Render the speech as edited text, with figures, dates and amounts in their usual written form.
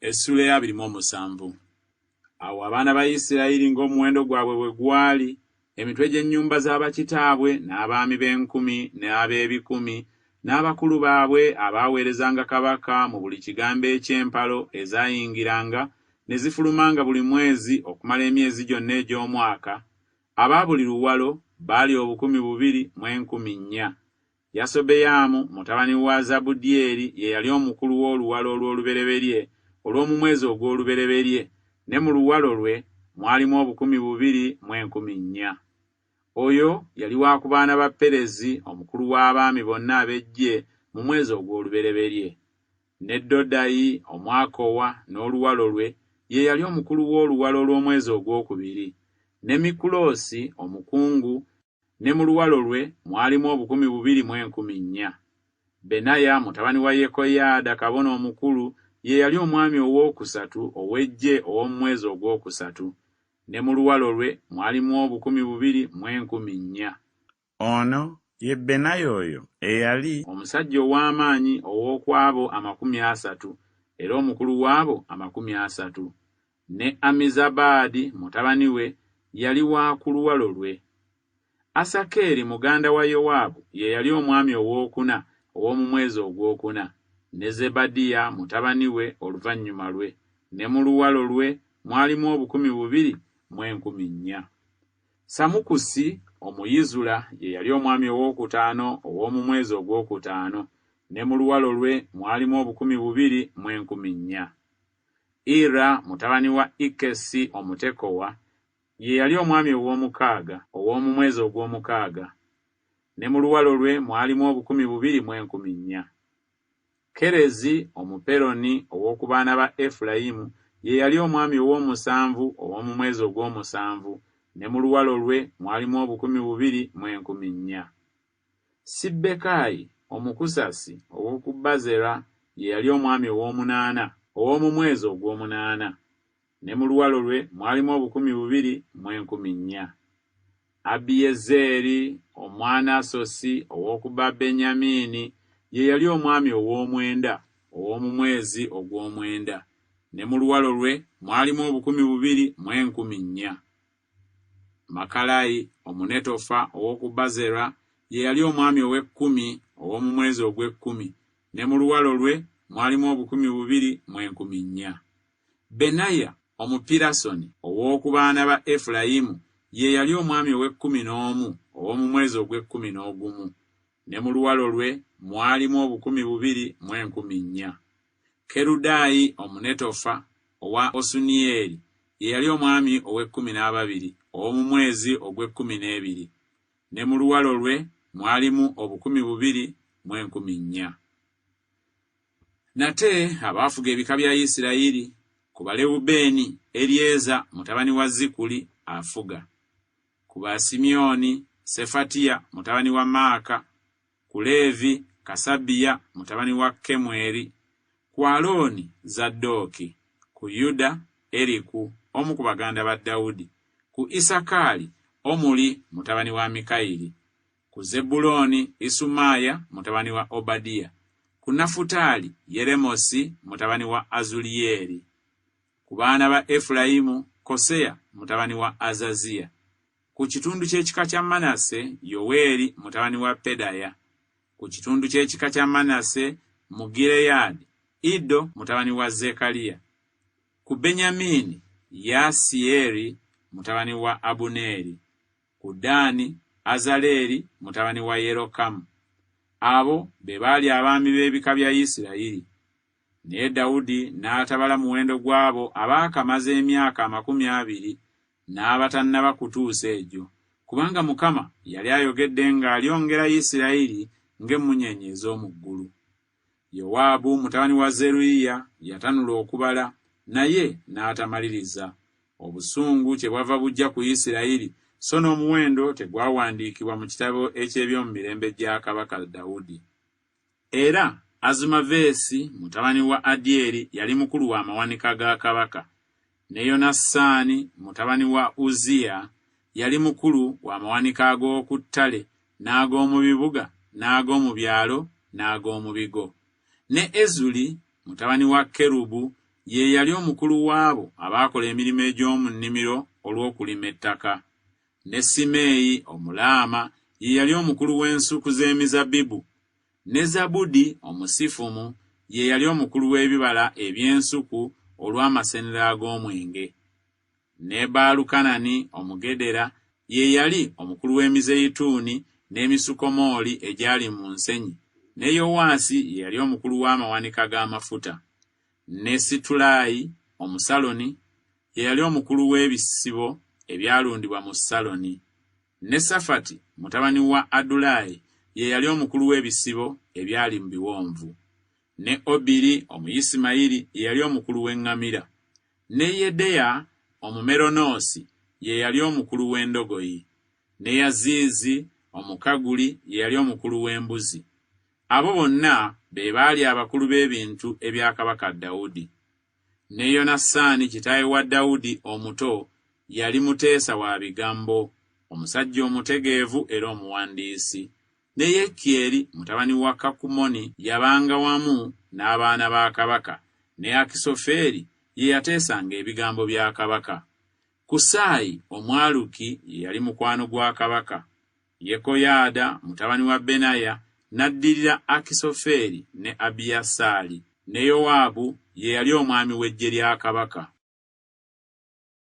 Essuula ya 27. Awo abaana ba Isirayiri ng'omuwendo gwabwe bwe gwali, emitwe gy'ennyumba z'abakitaabwe n'abaami b'enkumi n'ab'ebikumi n'abakulu baabwe abaaweerezanga kabaka mu buli kigambo eky'empalo ezaayingiranga ne zifulumanga buli mwezi okumala emyezi gyonna egy'omwaka, aba buli luwalo baali 2,214. Yasobeyamu mutabani wa Zabudyeri ye yali omukulu w'oluwalo olw'olubereberye olw'omu mwezi ogw'olubereberye, ne mu luwalo lwe mwalimu 2,214. Oyo yali wa ku baana ba Perezi omukulu w'abaami bonna ab'eggye mu mwezi ogw'olubereberye. Ne Dodayi Omwakowa n'oluwalo lwe ye yali omukulu w'oluwalo olw'omwezi ogwokubiri. Ne Mikuloosi omukungu ne mu luwalo lwe mwalimu 2,214. Benaya mutabani wa Yekoyaada kabona omukulu ye yali omwami owookusatu ow'eggye ow'omu mwezi ogwokusatu. Ne mu luwalo lwe mwalimu 2,214. Ono ye Benaya oyo eyali omusajja ow'amaanyi ow'okwabo 30 era omukulu w'abo 30. Ne Amizabaadi mutabani we yali wa ku luwalo lwe. Asakeri muganda wa Yowaabu ye yali omwami owookuna ow'omu mwezi ogwokuna. Ne Zebadiya mutabani we oluvannyuma lwe. Ne mu luwalo lwe mwalimu 2,214. Samukusi Omuyizula ye yali omwami owookutaano ow'omu mwezi ogwokutaano. Ne mu luwalo lwe mwalimu 2,214. Ira mutabani wa Ikesi Omutekowa ye yali omwami ow'omukaaga ow'omu mwezi ogw'omukaaga. Ne mu luwalo lwe mwalimu 2,214. Kerezi Omuperoni ow'oku baana ba Efulayimu ye yali omwami ow'omusanvu ow'omu mwezi ogw'omusanvu. Ne mu luwalo lwe mwalimu 2,214. Sibbekayi Omukusasi ow'oku Bazera ye yali omwami ow'omunaana ow'omu mwezi ogw'omunaana. Ne mu luwalo lwe mwalimu 2,214. Abiyezeri Omwanasosi ow'oku Benyamini ye yali omwami ow'omwenda ow'omu mwezi ogw'omwenda. Ne mu luwalo lwe mwalimu 2,214. Makalayi Omunetofa ow'oku Bazera ye yali omwami ow'ekkumi ow'omu mwezi ogw'ekkumi. Ne mu luwalo lwe mwalimu 2,214. Benaya Omupirasoni ow'oku baana ba Efulayimu ye yali omwami ow'e11 ow'omu mwezi ogw'e11. Ne mu luwalo lwe mwalimu 2,214. Kerudayi Omunetofa owa Osuniyeri ye yali omwami ow'e12 ow'omu mwezi ogw'e12. Ne mu luwalo lwe mwalimu 2,214. Nate abaafuga ebika bya Isirayiri ku Balewubeeni Eryeza mutabani wa Zikuli afuga. Ku Basimyoni Sefatiya mutabani wa Maaka. Ku Leevi Kasabiya mutabani wa Kemweri. Ku Alooni Zadooki. Ku Yuda Eriku omu ku baganda ba Dawudi. Ku Isakaali Omuli mutabani wa Mikayiri. Ku Zebbulooni Isumaya mutabani wa Obadiya. Ku Nafutaali Yeremosi mutabani wa Azuliyeri. Ku baana ba Efulayimu Koseya mutabani wa Azaziya. Ku kitundu ky'ekika kya Manase Yoweeri mutabani wa Pedaya. Ku kitundu ky'ekika kya Manase mu Gireyaadi Iddo mutabani wa Zekaliya. Ku Benyamini Yaasiyeri mutabani wa Abuneeri. Ku Daani Azaleri mutabani wa Yerokamu. Abo be baali abaami b'ebika bya Isirayiri. Naye Dawudi n'atabala muwendo gw'abo abaakamaze emyaka 20 n'abatannaba kutuusa egyo, kubanga Mukama yali ayogedde ng'alyongera Isirayiri ng'emmunyeenye ez'omu ggulu. Yowaabu mutabani wa Zeruyiya yatanula okubala, naye n'atamaliriza. Obusungu kyebwava bujja ku Isirayiri, so n'omuwendo tegwawandiikibwa mu kitabo eky'ebyomumirembe gya kabaka Dawudi. Era Azumaveesi mutabani wa Adyeri yali mukulu wa mawanika ga kabaka. Ne Yonasaani mutabani wa Uziya yali mukulu wa mawanika ag'oku ttale n'ag'omu bibuga n'ag'omu byalo n'ag'omu bigo. Ne Ezuli mutabani wa Kerubu ye yali omukulu waabo abaakola emirimu egy'omu nnimiro olw'okulima ettaka. Ne Simeeyi Omulaama ye yali omukulu w'ensuku z'emizabbibu. Ne Zabudi Omusifumu ye yali omukulu w'ebibala eby'ensuku olw'amasenera ag'omwenge. Ne Baalukanani Omugedera ye yali omukulu w'emizeyituuni n'emisukomooli egyali mu nsenyi. Ne Yowaasi ye yali omukulu w'amawanika g'amafuta. Ne Situlayi Omusaloni ye yali omukulu w'ebisibo ebyalundibwa mu Saloni. Ne Safati mutabani wa Adulayi ye yali omukulu w'ebisibo ebyali mu biwonvu. Ne Obiri Omuyisimayiri ye yali omukulu w'eŋŋamira. Ne Yedeya Omumeronoosi ye yali omukulu w'endogoyi. Ne Yaziizi Omukaguli ye yali omukulu w'embuzi. Abo bonna be baali abakulu b'ebintu ebya kabaka Dawudi. Ne Yonasaani kitaawe wa Dawudi omuto yali muteesa wa bigambo, omusajja omutegeevu era omuwandiisi. Ne Yekyeri mutabani wa Kakumoni yabanga wamu n'abaana ba kabaka. Ne Akisoferi ye yateesanga ebigambo bya kabaka. Kusaayi Omwaluki ye yali mukwano gwa kabaka. Yekoyaada mutabani wa Benaya n'addirira Akisoferi ne Abiyasaali. Ne Yowaabu ye yali omwami w'eggye lya kabaka.